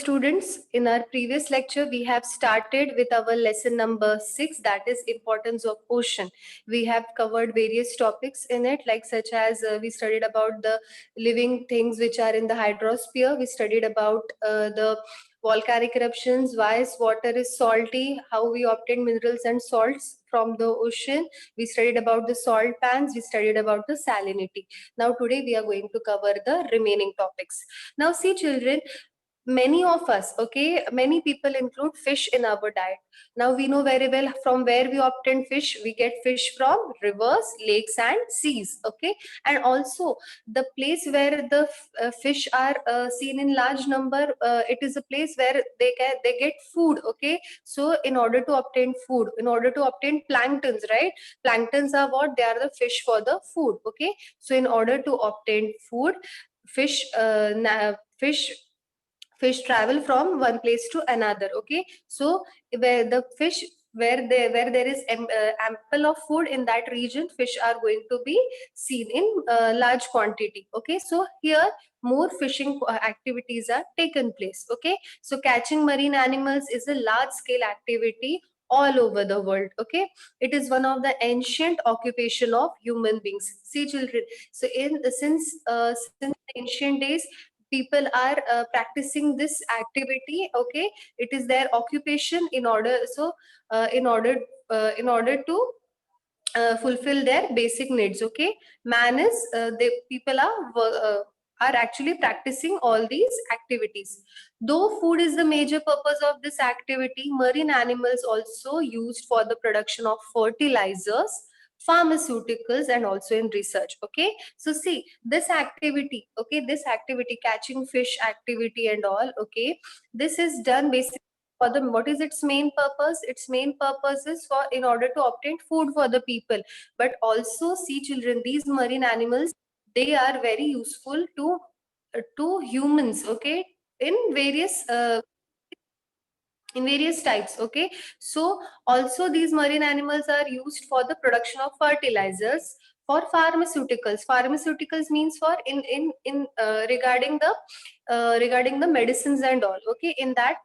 students, in our previous lecture, we have started with our lesson number 6, that is importance of ocean. We have covered various topics in it, like such as we studied about the living things which are in the hydrosphere. We studied about the volcanic eruptions, why water is salty, how we obtain minerals and salts from the ocean. We studied about the salt pans. We studied about the salinity. Now today we are going to cover the remaining topics. Now see children, many of us, okay, many people include fish in our diet. Now we know very well from where we obtain fish. We get fish from rivers, lakes and seas, okay. And also the place where the fish are seen in large number, it is a place where they get food, okay. So in order to obtain food, in order to obtain planktons, right, planktons are what? They are the fish for the food, okay. So in order to obtain food, fish fish travel from one place to another, okay. So where the fish, where there is ample of food in that region, fish are going to be seen in large quantity, okay. So here more fishing activities are taken place, okay. So catching marine animals is a large scale activity all over the world, okay. It is one of the ancient occupation of human beings. See children, so since ancient days, people are practicing this activity, okay. It is their occupation in order, so in order to fulfill their basic needs, okay. Man is the people are actually practicing all these activities. Though food is the major purpose of this activity, marine animals also used for the production of fertilizers, pharmaceuticals and also in research, okay. So see this activity, okay, this activity, catching fish activity and all, okay, this is done basically for the, what is its main purpose? Its main purpose is for, in order to obtain food for the people. But also see children, these marine animals, they are very useful to humans, okay, in various types, okay. So also these marine animals are used for the production of fertilizers, for pharmaceuticals means for in regarding the medicines and all, okay. In that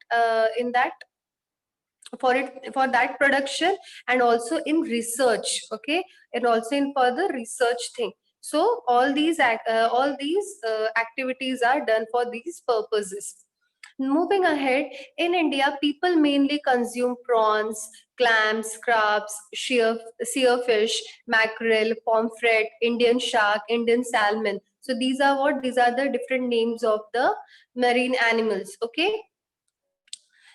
for it, for that production, and also in research, okay, and also in further research thing. So all these activities are done for these purposes. Moving ahead, in India, people mainly consume prawns, clams, crabs, seerfish, mackerel, pomfret, Indian shark, Indian salmon. So these are what? These are the different names of the marine animals, okay.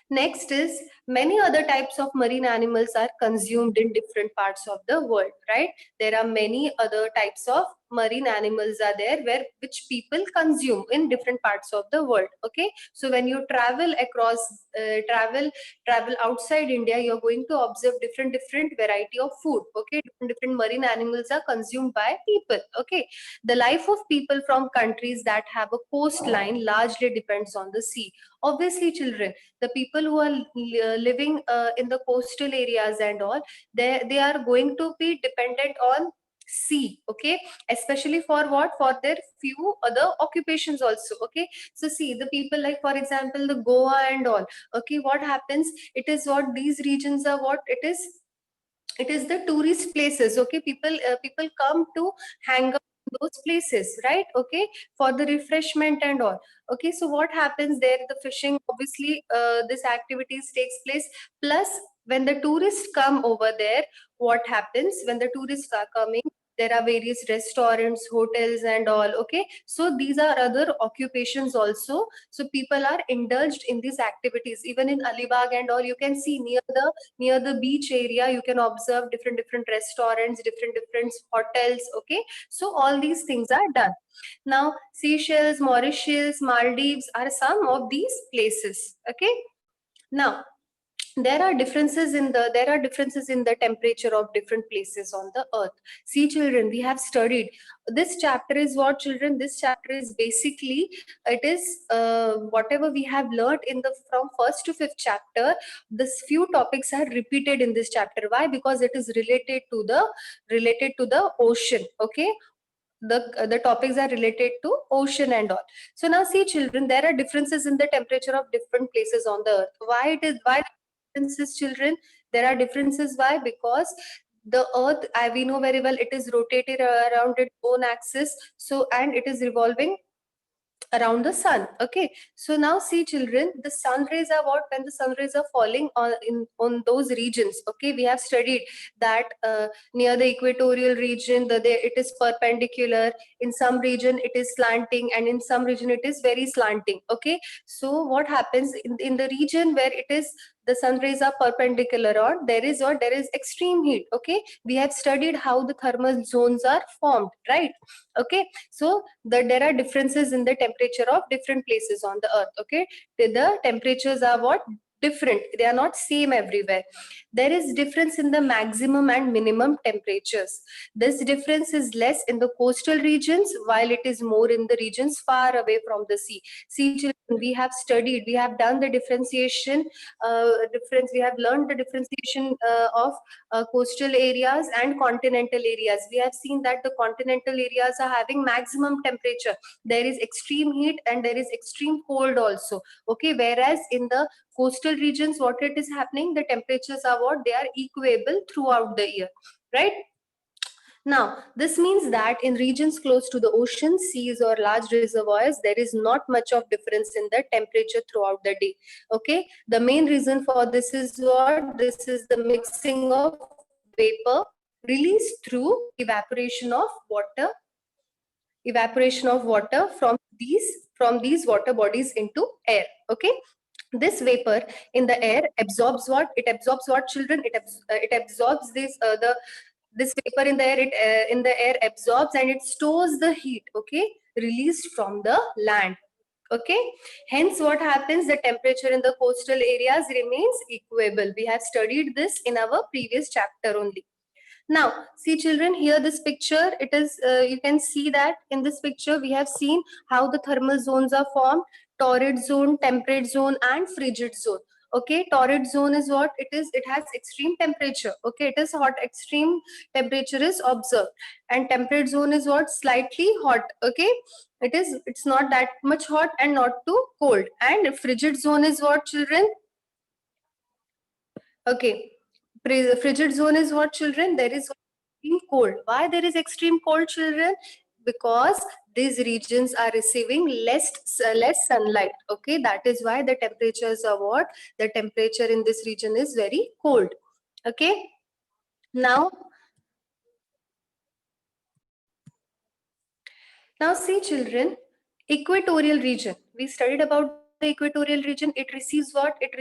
Next is, many other types of marine animals are consumed in different parts of the world, right? There are many other types of marine animals are there where which people consume in different parts of the world, okay. So when you travel across travel outside India, you're going to observe different variety of food, okay. Different marine animals are consumed by people, okay. The life of people from countries that have a coastline largely depends on the sea. Obviously children, the people who are living in the coastal areas and all, they are going to be dependent on sea, okay, especially for what? For their few other occupations also, okay. So see the people, like for example the Goa and all, okay, what happens, it is what these regions are, what it is the tourist places, okay. People come to hang out in those places, right, okay, for the refreshment and all, okay. So what happens there, the fishing, obviously this activities takes place. Plus when the tourists come over there, what happens when the tourists are coming, there are various restaurants, hotels and all, okay. So these are other occupations also. So people are indulged in these activities. Even in Alibag and all, you can see near the beach area, you can observe different restaurants, different hotels, okay. So all these things are done. Now Seychelles, Mauritius, Maldives are some of these places, okay. Now there are differences in the temperature of different places on the earth. See children, we have studied, this chapter is what children, this chapter is basically, it is whatever we have learned in the from first to fifth chapter, this few topics are repeated in this chapter. Why? Because it is related to the ocean, okay. the topics are related to ocean and all. So now see children, there are differences in the temperature of different places on the earth. Why differences, children? There are differences. Why? Because the earth, we know very well, it is rotated around its own axis, so and it is revolving around the sun. Okay, so now see children, the sun rays are what? When the sun rays are falling on those regions, okay, we have studied that near the equatorial region, it is perpendicular, in some region it is slanting, and in some region it is very slanting. Okay, so what happens in the region where it is the sun rays are perpendicular, or there is extreme heat. Okay, we have studied how the thermal zones are formed, right? Okay, so there are differences in the temperature of different places on the earth. Okay, the temperatures are what? Different, they are not same everywhere. There is difference in the maximum and minimum temperatures. This difference is less in the coastal regions, while it is more in the regions far away from the sea. See children, we have studied, we have done the differentiation, we have learned the differentiation of coastal areas and continental areas. We have seen that the continental areas are having maximum temperature. There is extreme heat and there is extreme cold also. Okay, whereas in the coastal regions, what it is happening, the temperatures are what? They are equable throughout the year, right? Now, this means that in regions close to the ocean, seas, or large reservoirs, there is not much of difference in the temperature throughout the day. Okay, the main reason for this is what? This is the mixing of vapor released through evaporation of water from these water bodies into air. Okay, this vapor in the air absorbs what? It absorbs what, children? It absorbs this vapor in the air. In the air absorbs and it stores the heat, okay, released from the land. Okay, hence what happens, the temperature in the coastal areas remains equable. We have studied this in our previous chapter only. Now see children, here this picture, it is you can see that in this picture we have seen how the thermal zones are formed: torrid zone, temperate zone, and frigid zone. Okay, torrid zone is what? It has extreme temperature. Okay, it is hot, extreme temperature is observed. And temperate zone is what? Slightly hot. Okay, it's not that much hot and not too cold. And frigid zone is what, children? Okay, frigid zone is what, children? There is extreme cold. Why there is extreme cold, children? Because these regions are receiving less sunlight. Okay, that is why the temperatures are what? The temperature in this region is very cold. Okay, now see children, equatorial region. We studied about the equatorial region. It receives what? It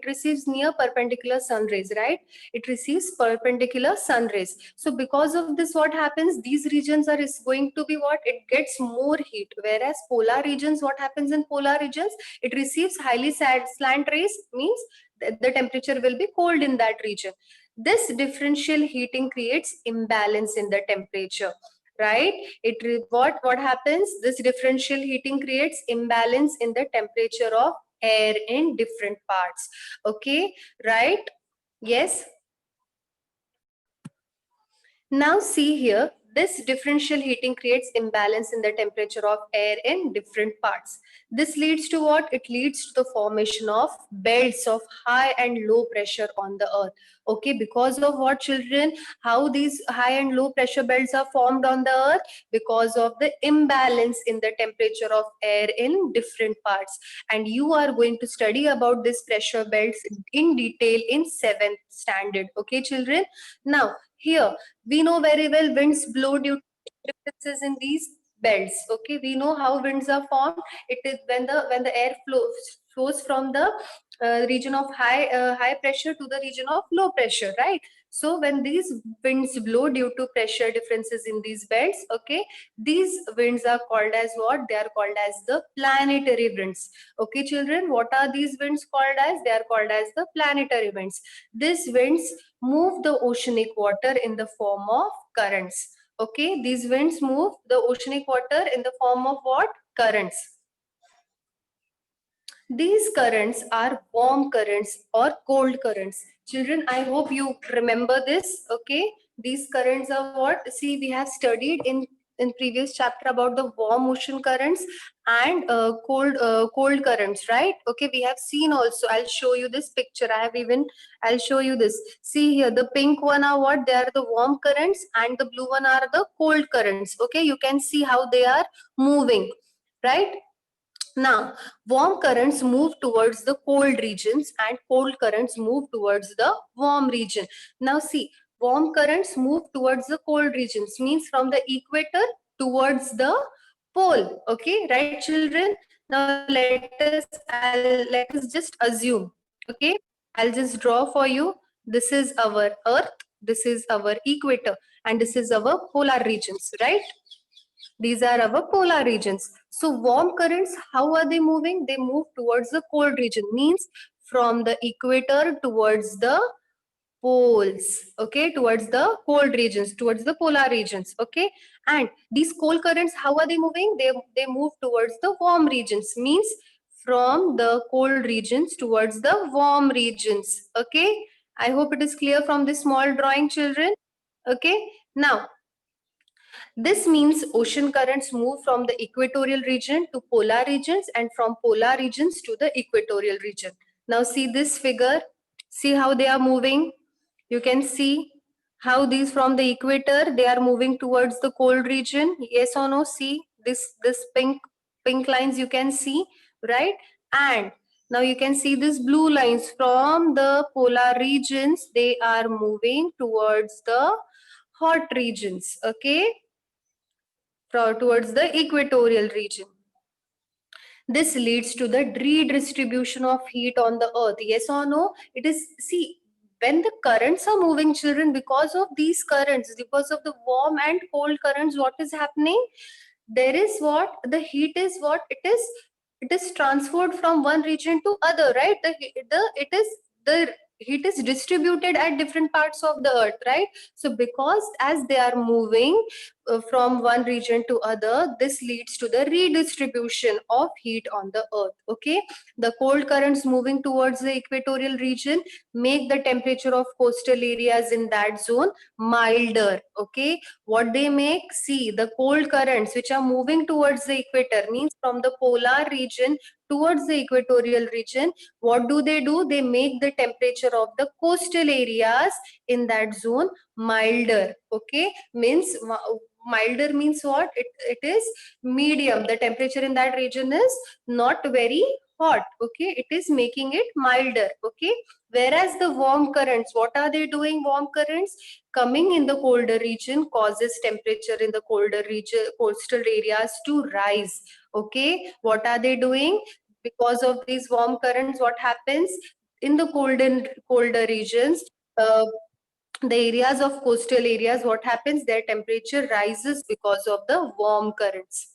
receives near perpendicular sun rays, right? It receives perpendicular sun rays. So because of this, what happens? These regions is going to be what? It gets more heat. Whereas polar regions, what happens in polar regions? It receives highly slant rays, means the temperature will be cold in that region. This differential heating creates imbalance in the temperature, right? What happens? This differential heating creates imbalance in the temperature of air in different parts. Okay, right? Yes. Now see here, this differential heating creates imbalance in the temperature of air in different parts. This leads to what? It leads to the formation of belts of high and low pressure on the earth. Okay, because of what, children? How these high and low pressure belts are formed on the earth? Because of the imbalance in the temperature of air in different parts. And you are going to study about this pressure belts in detail in 7th standard. Okay, children? Now, here we know very well winds blow due to differences in these belts. Okay, we know how winds are formed. It is when the air flows from the region of high pressure to the region of low pressure, right? So when these winds blow due to pressure differences in these belts, okay, these winds are called as what? They are called as the planetary winds. Okay, children, what are these winds called as? They are called as the planetary winds. These winds move the oceanic water in the form of currents. Okay, these winds move the oceanic water in the form of what? Currents. These currents are warm currents or cold currents. Children, I hope you remember this. Okay, these currents are what? See, we have studied in in previous chapter about the warm ocean currents and cold currents, right? Okay, we have seen also. I'll show you this picture. I'll show you this. See here, the pink one are what? They are the warm currents, and the blue one are the cold currents. Okay, you can see how they are moving, right? Now, warm currents move towards the cold regions and cold currents move towards the warm region. Now see, warm currents move towards the cold regions, means from the equator towards the pole. Okay, right children? Now let us just assume. Okay, I'll just draw for you. This is our earth, this is our equator, and this is our polar regions, right? These are our polar regions. So warm currents, how are they moving? They move towards the cold region, means from the equator towards the poles, okay, towards the cold regions, towards the polar regions, okay. And these cold currents, how are they moving? They move towards the warm regions, means from the cold regions towards the warm regions, okay. I hope it is clear from this small drawing, children. Okay, now this means ocean currents move from the equatorial region to polar regions and from polar regions to the equatorial region. Now see this figure. See how they are moving. You can see how these from the equator, they are moving towards the cold region. Yes or no? See this pink lines you can see, right? And now you can see these blue lines from the polar regions. They are moving towards the hot regions. Okay, towards the equatorial region. This leads to the redistribution of heat on the earth. Yes or no? It is, see, when the currents are moving, children, because of these currents, because of the warm and cold currents, what is happening? There is what? The heat is what? It is transferred from one region to other, right? The heat is distributed at different parts of the earth, right? So because as they are moving from one region to other, this leads to the redistribution of heat on the earth. Okay, the cold currents moving towards the equatorial region make the temperature of coastal areas in that zone milder. Okay, what they make? See, the cold currents which are moving towards the equator, means from the polar region towards the equatorial region, what do? They make the temperature of the coastal areas in that zone milder. Okay, means milder means what? It is medium. The temperature in that region is not very hot. Okay, it is making it milder. Okay, whereas the warm currents, what are they doing? Warm currents coming in the colder region causes temperature in the colder region, coastal areas to rise. Okay, what are they doing? Because of these warm currents, what happens in the colder regions? The areas of coastal areas, what happens? Their temperature rises because of the warm currents.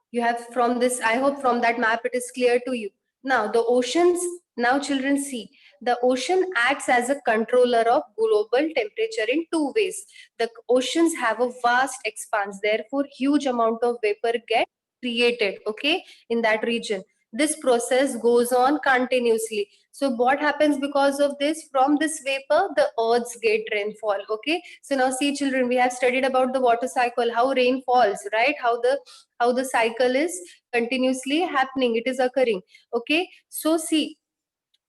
You have from this, I hope from that map it is clear to you. Now the oceans, now children see, the ocean acts as a controller of global temperature in two ways. The oceans have a vast expanse, therefore huge amount of vapor get created, okay, in that region. This process goes on continuously. So what happens because of this? From this vapor, the earths get rainfall. Okay, so now see children, we have studied about the water cycle, how rain falls, right? How the cycle is continuously happening, it is occurring. Okay, so see,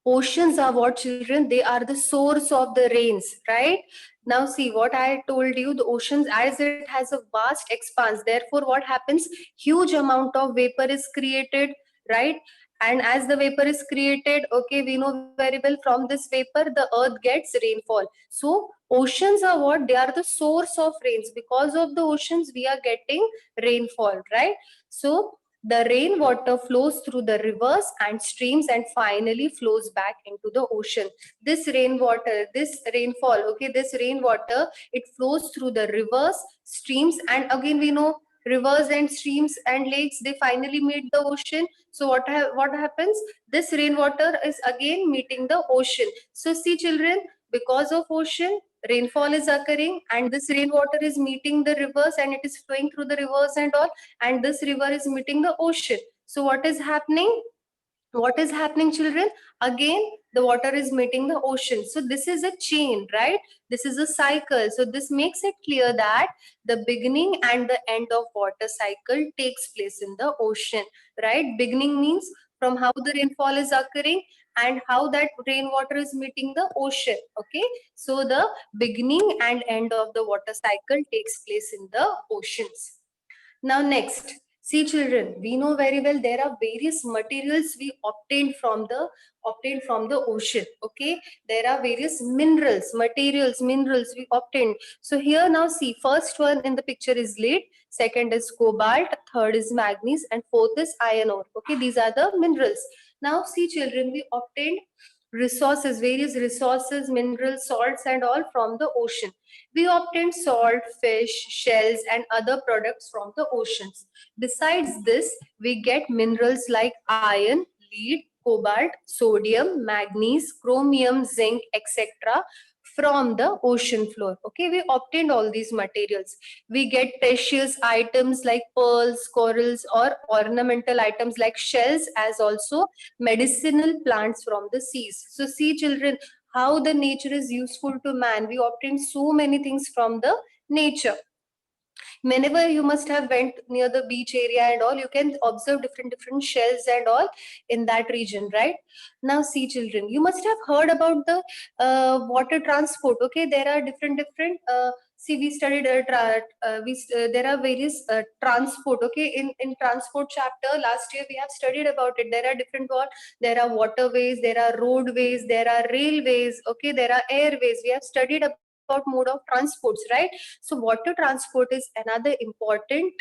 oceans are what, children? They are the source of the rains, right? Now see what I told you, the oceans, as it has a vast expanse, therefore what happens? Huge amount of vapor is created, right? And as the vapor is created, okay, we know very well, from this vapor the earth gets rainfall. So oceans are what? They are the source of rains. Because of the oceans we are getting rainfall, right? So the rainwater flows through the rivers and streams and finally flows back into the ocean. This rainwater, this rainfall, okay, this rainwater, it flows through the rivers, streams, and again we know rivers and streams and lakes, they finally meet the ocean. So what happens? This rainwater is again meeting the ocean. So see children, because of ocean, rainfall is occurring, and this rainwater is meeting the rivers and it is flowing through the rivers and all, and this river is meeting the ocean. So what is happening? What is happening, children? Again, the water is meeting the ocean. So this is a chain, right? This is a cycle. So this makes it clear that the beginning and the end of water cycle takes place in the ocean, right? Beginning means from how the rainfall is occurring and how that rainwater is meeting the ocean. Okay, so the beginning and end of the water cycle takes place in the oceans. Now next, see children, we know very well there are various materials we obtained from the ocean. Okay, there are various minerals we obtained. So here now see, first one in the picture is lead, second is cobalt, third is manganese, and fourth is iron ore. Okay, these are the minerals. Now see children, we obtained resources, various resources, minerals, salts, and all from the ocean. We obtain salt, fish, shells, and other products from the oceans. Besides this, we get minerals like iron, lead, cobalt, sodium, manganese, chromium, zinc, etc. from the ocean floor. Okay, we obtained all these materials. We get precious items like pearls, corals, or ornamental items like shells, as also medicinal plants from the seas. So see children, how the nature is useful to man. We obtain so many things from the nature. Whenever you must have went near the beach area and all, you can observe different shells and all in that region, right? Now see children, you must have heard about the water transport. Okay, there are different see, we studied there are various transport. Okay, in transport chapter last year we have studied about it. There are different what, there are waterways, there are roadways, there are railways. Okay, there are airways. We have studied about mode of transports, right? So water transport is another important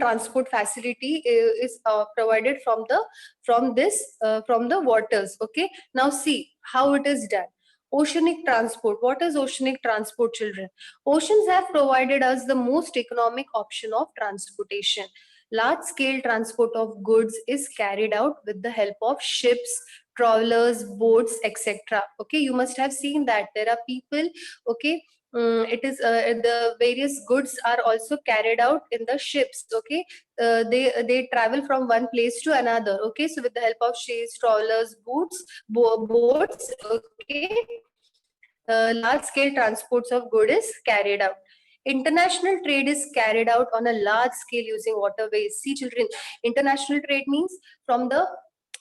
transport facility is provided from the waters. Okay, now see how it is done. Oceanic transport. What is oceanic transport, children? Oceans have provided us the most economic option of transportation. Large scale transport of goods is carried out with the help of ships, travelers, boats, etc. Okay, you must have seen that there are people. Okay, it is the various goods are also carried out in the ships. Okay, they travel from one place to another. Okay, so with the help of ships, trawlers, boats. Okay, large scale transports of goods is carried out. International trade is carried out on a large scale using waterways. See children, international trade means from the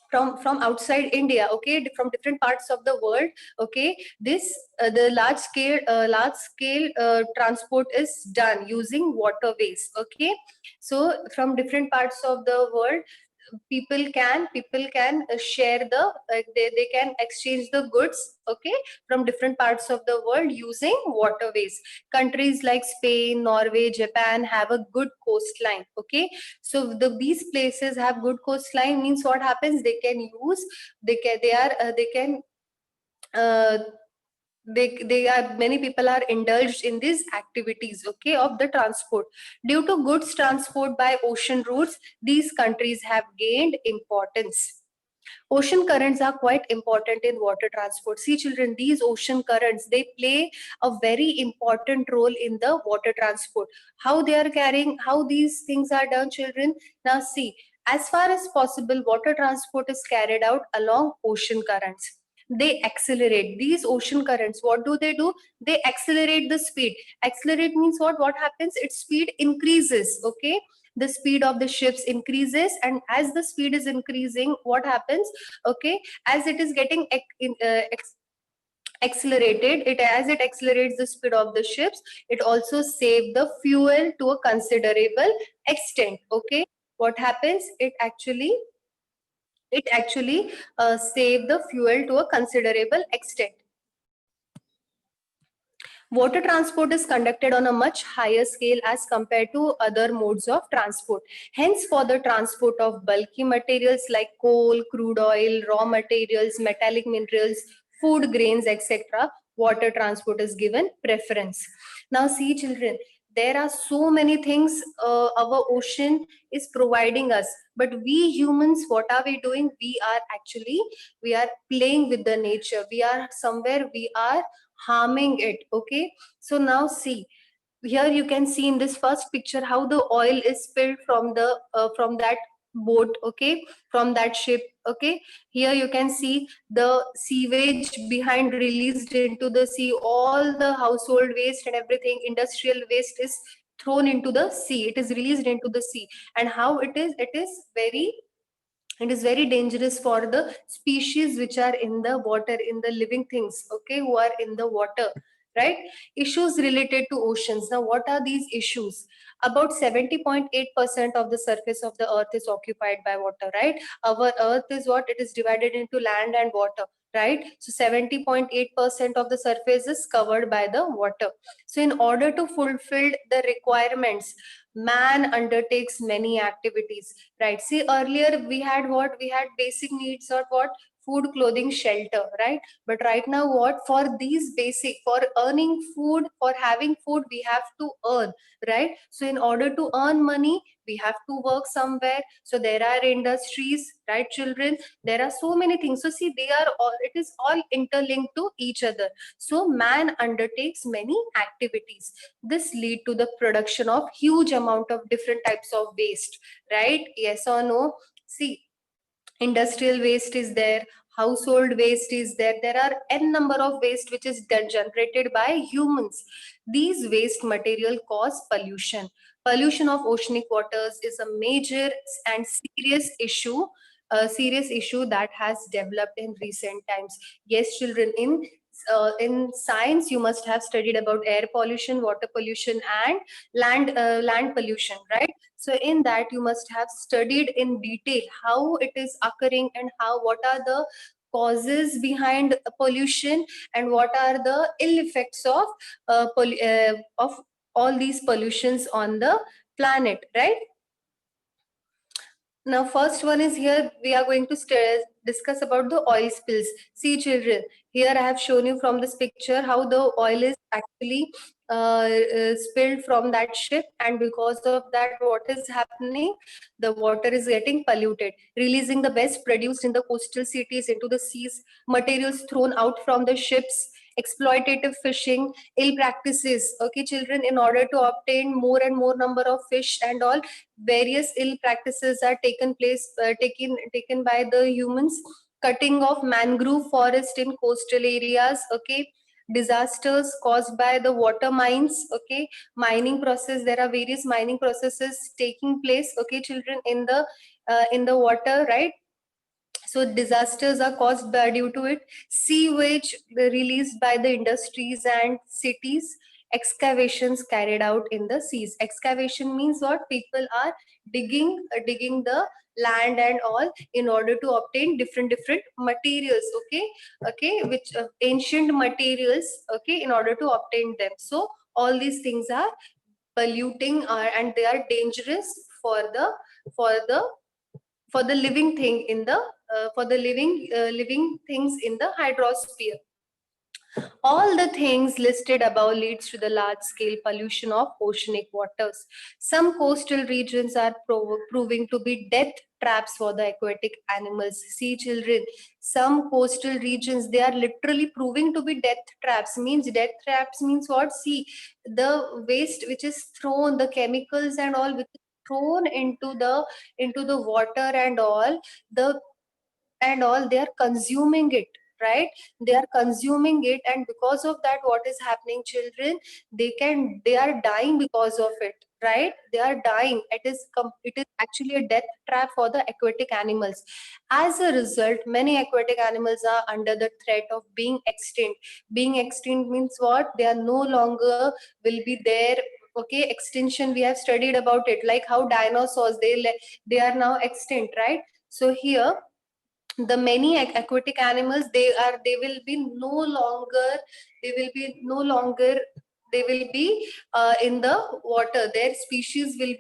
from outside India. Okay, from different parts of the world. Okay, this the large scale transport is done using waterways. Okay, so from different parts of the world, people can share they can exchange the goods. Okay, from different parts of the world using waterways. Countries like Spain, Norway, Japan have a good coastline. Okay, so these places have good coastline means what happens, they can use they can they are they can uh, they are many people are indulged in these activities. Okay, of the transport. Due to goods transport by ocean routes, these countries have gained importance. Ocean currents are quite important in water transport. See children, these ocean currents, they play a very important role in the water transport. How they are carrying, how these things are done, children? Now see, as far as possible, water transport is carried out along ocean currents. They accelerate these ocean currents. What do? They accelerate the speed. Accelerate means what happens, its speed increases. Okay, the speed of the ships increases, and as the speed is increasing, what happens? Okay, as it is getting accelerated, it as it accelerates the speed of the ships, it also save the fuel to a considerable extent. Okay, what happens, it actually save the fuel to a considerable extent. Water transport is conducted on a much higher scale as compared to other modes of transport. Hence, for the transport of bulky materials like coal, crude oil, raw materials, metallic minerals, food grains, etc., water transport is given preference. Now, see, children, there are so many things our ocean is providing us, but we humans, what are we doing? We are playing with the nature. We are harming it. Okay, so now see, here you can see in this first picture how the oil is spilled from that boat, okay, from that ship. Okay, here you can see the sewage behind released into the sea. All the household waste and everything, industrial waste is thrown into the sea. It is released into the sea. And how it is very dangerous for the species which are in the water, in the living things, okay, who are in the water, right? Issues related to oceans. Now what are these issues? About 70.8% of the surface of the earth is occupied by water, right? Our earth is what? It is divided into land and water, right? So 70.8% of the surface is covered by the water. So in order to fulfill the requirements, man undertakes many activities, right? See, earlier we had what? We had basic needs, or what? Food, clothing, shelter, right? But right now, what? For these basic, for earning food, for having food, we have to earn, right? So in order to earn money, we have to work somewhere. So there are industries, right, children? There are so many things. So see, they are all, it is all interlinked to each other. So man undertakes many activities. This lead to the production of huge amount of different types of waste, right? Yes or no? See, industrial waste is there, household waste is there. There are n number of waste which is generated by humans. These waste material cause pollution. Pollution of oceanic waters is a major and serious issue that has developed in recent times. Yes, children, in science you must have studied about air pollution, water pollution, and land pollution, right? So in that you must have studied in detail how it is occurring, and how, what are the causes behind pollution, and what are the ill effects of all these pollutions on the planet, right? Now, first one is here, we are going to discuss about the oil spills. See, children, here I have shown you from this picture how the oil is actually spilled from that ship, and because of that, what is happening? The water is getting polluted, releasing the waste produced in the coastal cities into the seas, materials thrown out from the ships, exploitative fishing, ill practices. Okay, children, in order to obtain more and more number of fish and all, various ill practices are taken by the humans. Cutting of mangrove forest in coastal areas, okay. Disasters caused by the water mines, okay. Mining process, there are various mining processes taking place, okay, children, in the water, right? So disasters are caused by, due to it. Sewage released by the industries and cities. Excavations carried out in the seas. Excavation means what? People are digging the land and all in order to obtain different materials, okay, which ancient materials, okay, in order to obtain them. So all these things are polluting, and they are dangerous for the for the for the living thing in the for the living things in the hydrosphere. All the things listed above leads to the large scale pollution of oceanic waters. Some coastal regions are proving to be death traps for the aquatic animals. See, children, some coastal regions, they are literally proving to be death traps. Means death traps means what? See, the waste which is thrown, the chemicals and all which is thrown into the water and all, the they are consuming it, right? They are consuming it, and because of that, what is happening, children? They are dying because of it, right? They are dying. It is actually a death trap for the aquatic animals. As a result, many aquatic animals are under the threat of being extinct. Being extinct means what? They are no longer will be there. Okay, extinction, we have studied about it, like how dinosaurs, they are now extinct, right? So here, the many aquatic animals, they will be no longer, they will be no longer they will be in the water. Their species will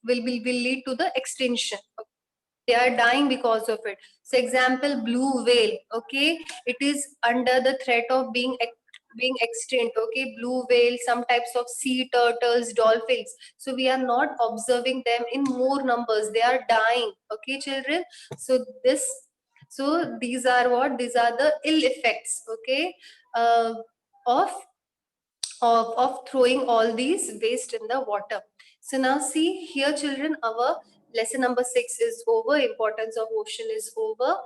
lead to the extinction. They are dying because of it. So example, blue whale, okay, it is under the threat of being extinct, okay. Blue whale, some types of sea turtles, dolphins, so we are not observing them in more numbers. They are dying, okay, children. So these are what? These are the ill effects, okay, uh, of of throwing all these waste in the water. So now see here children, our lesson number 6 is over. Importance of ocean is over.